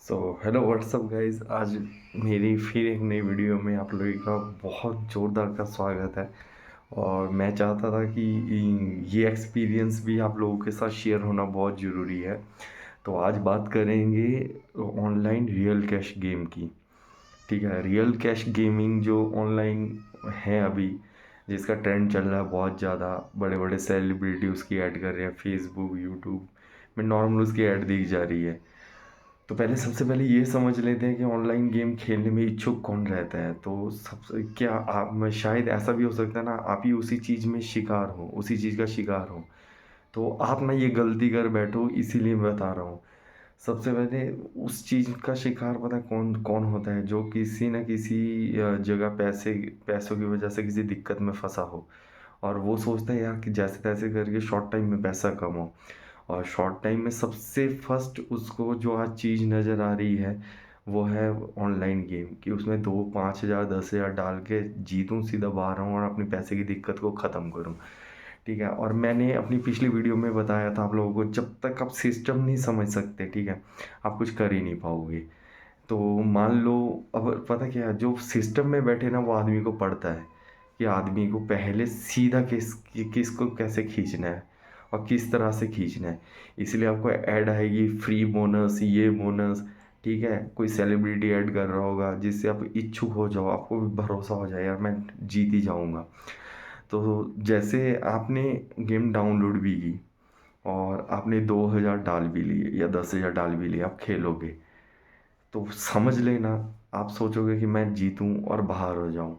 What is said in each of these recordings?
So hello what's up guys. आज मेरी फिर एक नई वीडियो में आप लोगों का बहुत ज़ोरदार का स्वागत है। और मैं चाहता था कि ये एक्सपीरियंस भी आप लोगों के साथ शेयर होना बहुत ज़रूरी है। तो आज बात करेंगे ऑनलाइन रियल कैश गेम की। ठीक है, रियल कैश गेमिंग जो ऑनलाइन है अभी, जिसका ट्रेंड चल रहा है बहुत ज़्यादा। बड़े बड़े सेलिब्रिटी उसकी ऐड कर रहे हैं, फेसबुक यूट्यूब में नॉर्मल उसकी ऐड दी जा रही है। तो पहले सबसे पहले ये समझ लेते हैं कि ऑनलाइन गेम खेलने में इच्छुक कौन रहता है। तो सबसे क्या आप में शायद ऐसा भी हो सकता है ना, आप ही उसी चीज़ में शिकार हो, उसी चीज़ का शिकार हो। तो आप ना ये गलती कर बैठो, इसीलिए मैं बता रहा हूँ। सबसे पहले उस चीज़ का शिकार पता है कौन कौन होता है, जो किसी न किसी जगह पैसों की वजह से किसी दिक्कत में फंसा हो। और वो सोचता है यार कि जैसे तैसे करके शॉर्ट टाइम में पैसा कमाओ। और शॉर्ट टाइम में सबसे फर्स्ट उसको जो आज चीज़ नज़र आ रही है, वो है ऑनलाइन गेम। कि उसमें 2 5 हज़ार 10 हज़ार डाल के जीतूँ सीधा बाहर आऊँ और अपने पैसे की दिक्कत को ख़त्म करूँ। ठीक है, और मैंने अपनी पिछली वीडियो में बताया था आप लोगों को, जब तक आप सिस्टम नहीं समझ सकते, ठीक है, आप कुछ कर ही नहीं पाओगे। तो मान लो, अब पता क्या है, जो सिस्टम में बैठे ना वो आदमी को पड़ता है कि आदमी को पहले सीधा किसको कैसे खींचना है और किस तरह से खींचना है। इसलिए आपको ऐड आएगी, फ्री बोनस, ये बोनस। ठीक है, कोई सेलिब्रिटी ऐड कर रहा होगा जिससे आप इच्छुक हो जाओ, आपको भी भरोसा हो जाए यार मैं जीत ही जाऊंगा। तो जैसे आपने गेम डाउनलोड भी की और आपने 2 हज़ार डाल भी लिए या 10 हज़ार डाल भी लिए, आप खेलोगे तो समझ लेना, आप सोचोगे कि मैं जीतूं और बाहर हो जाऊं।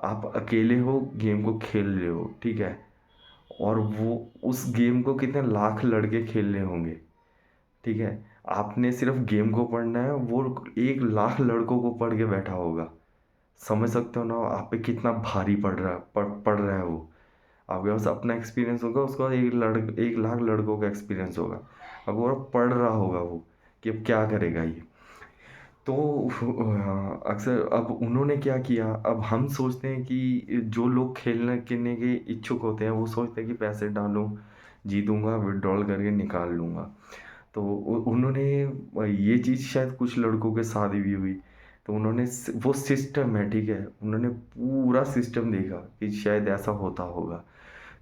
आप अकेले हो, गेम को खेल रहे हो, ठीक है, और वो उस गेम को कितने लाख लड़के खेल रहे होंगे। ठीक है, आपने सिर्फ गेम को पढ़ना है, वो 1 लाख लड़कों को पढ़ के बैठा होगा। समझ सकते हो ना आप पे कितना भारी पड़ रहा है वो। आपके पास अपना एक्सपीरियंस होगा, उसके बाद 1 लाख लड़कों का एक्सपीरियंस होगा। अब वो पढ़ रहा होगा वो कि अब क्या करेगा ये। तो अक्सर अब उन्होंने क्या किया, अब हम सोचते हैं कि जो लोग खेलने खेलने के इच्छुक होते हैं वो सोचते हैं कि पैसे डालूं, जीतूंगा, विड्रॉल करके निकाल लूँगा। तो उन्होंने ये चीज़ शायद कुछ लड़कों के साथ भी हुई। तो उन्होंने वो सिस्टम है, ठीक है, उन्होंने पूरा सिस्टम देखा कि शायद ऐसा होता होगा।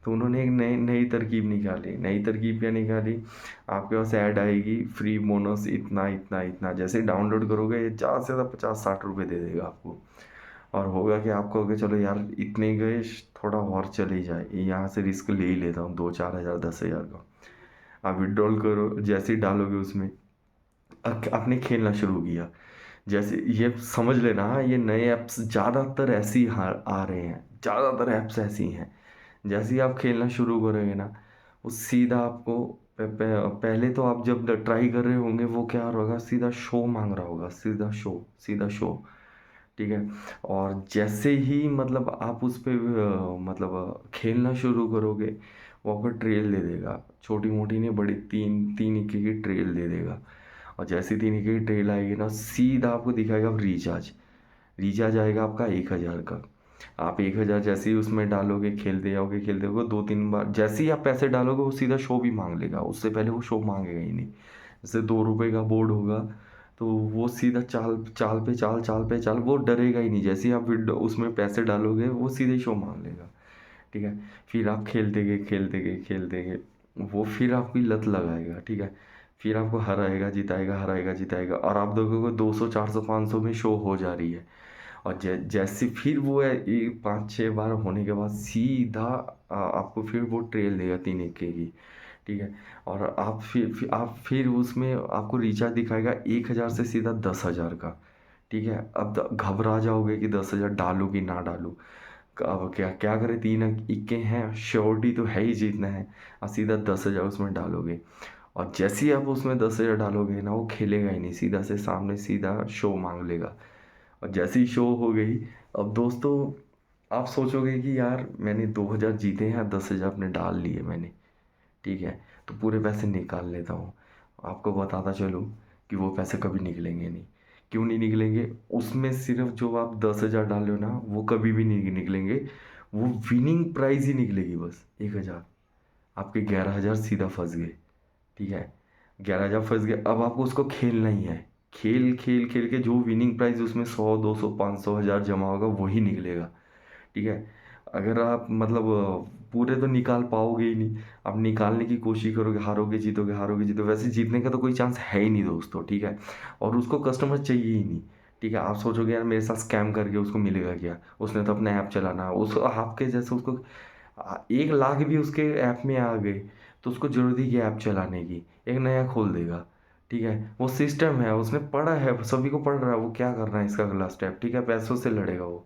तो उन्होंने एक नई नई तरकीब निकाली। नई तरकीब क्या निकाली, आपके पास ऐड आएगी, फ्री बोनस इतना इतना इतना, जैसे डाउनलोड करोगे ये ज़्यादा से ज़्यादा 50 60 रुपये दे देगा आपको। और होगा कि आप कहोगे चलो यार इतने गए, थोड़ा और चले जाए, यहाँ से रिस्क ले ही लेता हूँ, 2 4 हज़ार 10 हज़ार का। आप विड्रॉल करो, जैसे ही डालोगे उसमें आपने खेलना शुरू किया। जैसे ये समझ लेना, हाँ, ये नए ऐप्स ज़्यादातर ऐसी आ रहे हैं, ज़्यादातर ऐप्स ऐसी हैं। जैसे ही आप खेलना शुरू करोगे ना, वो सीधा आपको पहले तो आप जब ट्राई कर रहे होंगे वो क्या होगा, सीधा शो मांग रहा होगा, सीधा शो, सीधा शो। ठीक है, और जैसे ही मतलब आप उस पे मतलब खेलना शुरू करोगे, वो आपको ट्रेल दे देगा, छोटी मोटी नहीं बड़ी, 3 3 इक्के की ट्रेल दे देगा। और जैसे 3 इक्के की ट्रेल आएगी ना, सीधा आपको दिखाएगा रिचार्ज। रिचार्ज आएगा आपका 1 हज़ार का। आप 1 हज़ार जैसे ही उसमें डालोगे, खेलते जाओगे 2 3 बार, जैसे ही आप पैसे डालोगे वो सीधा शो भी मांग लेगा, उससे पहले वो शो मांगेगा ही नहीं। जैसे 2 रुपए का बोर्ड होगा, तो वो सीधा चाल चाल पे चाल, चाल पे चाल, वो डरेगा ही नहीं। जैसे ही आप विंडो उसमें पैसे डालोगे वो सीधे शो मांग लेगा। ठीक है, फिर आप खेलते गए खेलते गए खेलते गए, वो फिर आपकी लत लगाएगा। ठीक है, फिर आपको हराएगा जिताएगा, हराएगा जिताएगा, और आप देखोगे 200 400 500 में शो हो जा रही है। और जैसे फिर वो है, ये 5 6 बार होने के बाद सीधा आपको फिर वो ट्रेल देगा 3 इक्के की। ठीक है, और आप फिर उसमें आपको रिचार्ज दिखाएगा 1 हज़ार से सीधा 10 हज़ार का। ठीक है, अब घबरा जाओगे कि 10 हज़ार डालूं कि ना डालूं। अब क्या क्या करें, 3 इक्के हैं, श्योरिटी तो है ही जीतना है। आप सीधा 10 हज़ार उसमें डालोगे, और जैसे ही आप उसमें 10 हज़ार डालोगे ना, वो खेलेगा ही नहीं, सीधा से सामने सीधा शो मांग लेगा। और जैसी ही शो हो गई, अब दोस्तों आप सोचोगे कि यार मैंने 2 हज़ार जीते हैं, 10 हज़ार अपने डाल लिए मैंने। ठीक है, तो पूरे पैसे निकाल लेता हूँ। आपको बताता चलूँ कि वो पैसे कभी निकलेंगे नहीं। क्यों नहीं निकलेंगे, उसमें सिर्फ जो आप 10 हज़ार डाल रहे हो ना, वो कभी भी नहीं निकलेंगे। वो विनिंग प्राइज ही निकलेगी, बस 1 हज़ार। आपके 11 हज़ार सीधा फंस गए। ठीक है, 11 हज़ार फंस गए, अब आपको उसको खेलना ही है। खेल खेल खेल के जो विनिंग प्राइस उसमें 100 200 500 1000 जमा होगा वही निकलेगा। ठीक है। अगर आप मतलब पूरे तो निकाल पाओगे ही नहीं। आप निकालने की कोशिश करोगे, हारोगे जीतोगे, वैसे जीतने का तो कोई चांस है ही नहीं दोस्तों। ठीक है। और उसको कस्टमर चाहिए ही नहीं। ठीक है। आप सोचोगे यार मेरे साथ स्कैम करके उसको मिलेगा क्या, उसने तो अपना ऐप चलाना है, उस आपके जैसे उसको 1 लाख भी उसके ऐप में आ गए तो उसको जरूरत ही क्या ऐप चलाने की, एक नया खोल देगा। ठीक है। वो सिस्टम है, उसने पढ़ा है, सभी को पढ़ रहा है, वो क्या कर रहा है इसका अगला स्टेप। ठीक है। पैसों से लड़ेगा वो।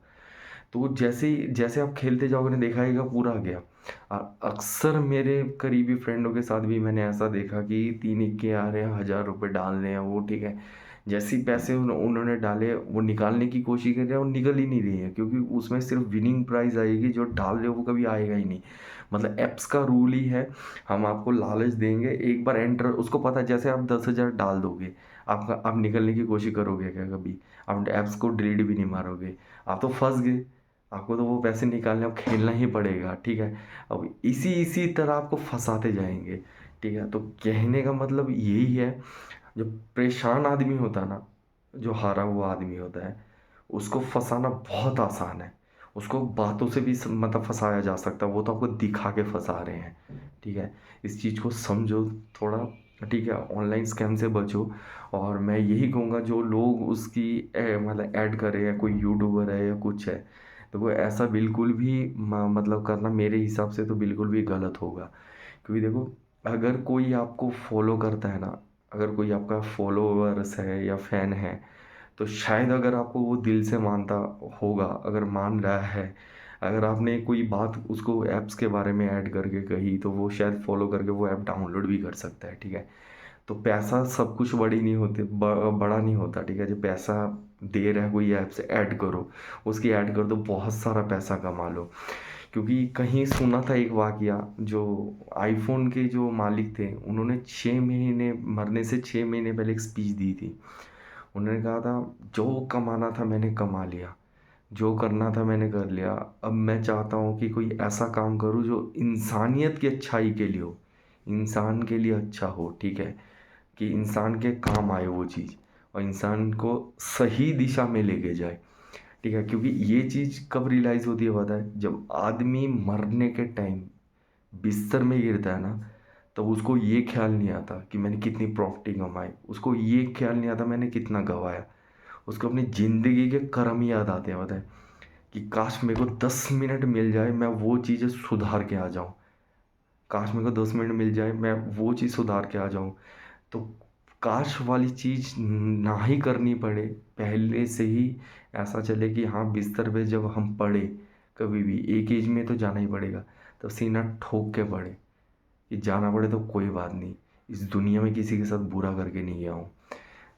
तो जैसे ही जैसे आप खेलते जाओगे ना दिखाएगा पूरा गया। अक्सर मेरे करीबी फ्रेंडों के साथ भी मैंने ऐसा देखा कि 3 इक्के आ रहे हैं, 1000 रुपये डाल रहे हैं वो। ठीक है। जैसे ही पैसे उन्होंने डाले वो निकालने की कोशिश कर रहे हैं, वो निकल ही नहीं रही है, क्योंकि उसमें सिर्फ विनिंग प्राइस आएगी, जो डाल रहे हो वो कभी आएगा ही नहीं। मतलब एप्स का रूल ही है, हम आपको लालच देंगे, एक बार एंटर, उसको पता है जैसे आप 10,000 डाल दोगे, आपका आप निकलने की कोशिश करोगे क्या कभी? आप ऐप्स को डिलीट भी नहीं मारोगे, आप तो फंस गए। आपको तो वो पैसे निकालने अब खेलना ही पड़ेगा। ठीक है। अब इसी इसी तरह आपको फंसाते जाएंगे। ठीक है। तो कहने का मतलब यही है, जो परेशान आदमी होता है ना, जो हारा हुआ आदमी होता है, उसको फंसाना बहुत आसान है। उसको बातों से भी मतलब फंसाया जा सकता है, वो तो आपको दिखा के फंसा रहे हैं। ठीक है। इस चीज़ को समझो थोड़ा। ठीक है। ऑनलाइन स्कैम से बचो। और मैं यही कहूँगा जो लोग उसकी मतलब ऐड करे, या कोई यूट्यूबर है या कुछ है, तो वो ऐसा बिल्कुल भी मतलब करना मेरे हिसाब से तो बिल्कुल भी गलत होगा। क्योंकि देखो, अगर कोई आपको फॉलो करता है ना, अगर कोई आपका फॉलोवर्स है या फैन है, तो शायद अगर आपको वो दिल से मानता होगा, अगर मान रहा है, अगर आपने कोई बात उसको ऐप्स के बारे में ऐड करके कही, तो वो शायद फॉलो करके वो ऐप डाउनलोड भी कर सकता है। ठीक है। तो पैसा सब कुछ बड़ी नहीं होते, बड़ा नहीं होता। ठीक है। जो पैसा दे रहा है कोई ऐप से, ऐड करो, उसकी ऐड कर दो, बहुत सारा पैसा कमा लो। क्योंकि कहीं सुना था एक वाकया, जो आईफोन के जो मालिक थे, उन्होंने 6 महीने, मरने से 6 महीने पहले एक स्पीच दी थी। उन्होंने कहा था, जो कमाना था मैंने कमा लिया, जो करना था मैंने कर लिया, अब मैं चाहता हूँ कि कोई ऐसा काम करूँ जो इंसानियत की अच्छाई के लिए हो, इंसान के लिए अच्छा हो। ठीक है। कि इंसान के काम आए वो चीज़, और इंसान को सही दिशा में लेके जाए। ठीक है। क्योंकि ये चीज़ कब रियलाइज़ होती है पता है, जब आदमी मरने के टाइम बिस्तर में गिरता है ना, तब उसको ये ख्याल नहीं आता कि मैंने कितनी प्रॉपर्टी कमाई, उसको ये ख्याल नहीं आता मैंने कितना गंवाया। उसको अपनी ज़िंदगी के कर्म ही याद आते हैं, पता है, कि काश मेरे को 10 मिनट मिल जाए, मैं वो चीज़ें सुधार के आ जाऊँ। काश मेरे को 10 मिनट मिल जाए, मैं वो चीज़ सुधार के आ जाऊँ। तो काश वाली चीज़ ना ही करनी पड़े, पहले से ही ऐसा चले कि हाँ, बिस्तर पे जब हम पड़े, कभी भी एक एज में तो जाना ही पड़ेगा, तो सीना ठोक के पड़े कि जाना पड़े तो कोई बात नहीं, इस दुनिया में किसी के साथ बुरा करके नहीं गया हूँ।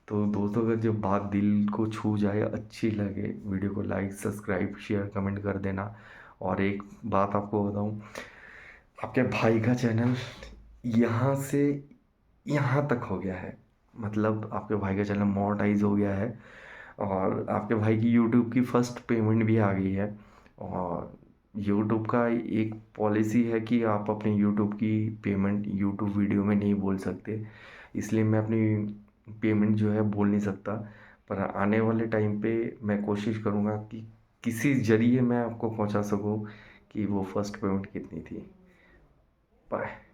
तो दोस्तों, अगर जब बात दिल को छू जाए, अच्छी लगे, वीडियो को लाइक सब्सक्राइब शेयर कमेंट कर देना। और एक बात आपको बताऊँ, आपके भाई का चैनल यहाँ से यहाँ तक हो गया है, मतलब आपके भाई का चैनल मोनेटाइज हो गया है, और आपके भाई की यूट्यूब की फ़र्स्ट पेमेंट भी आ गई है। और यूट्यूब का एक पॉलिसी है कि आप अपने यूट्यूब की पेमेंट यूट्यूब वीडियो में नहीं बोल सकते, इसलिए मैं अपनी पेमेंट जो है बोल नहीं सकता। पर आने वाले टाइम पे मैं कोशिश करूँगा कि किसी ज़रिए मैं आपको पहुँचा सकूँ कि वो फर्स्ट पेमेंट कितनी थी। बाय।